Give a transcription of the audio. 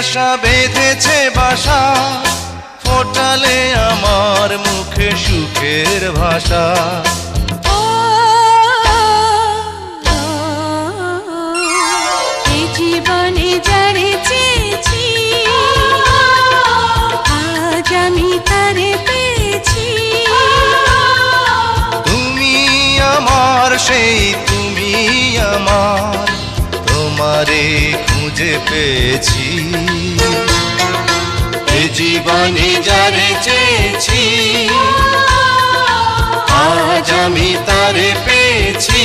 আশা বেঁধেছে বাসা, ফোটালে আমার মুখে সুখের ভাষা। এই জীবনে যারে চেয়েছি, আজ আমি তারে পেয়েছি। তুমি আমার সেই তুমি আমার, তোমারে খুঁজে পেয়েছি। এ জীবনে যারে চেয়েছি, আজ আমি তারে পেয়েছি।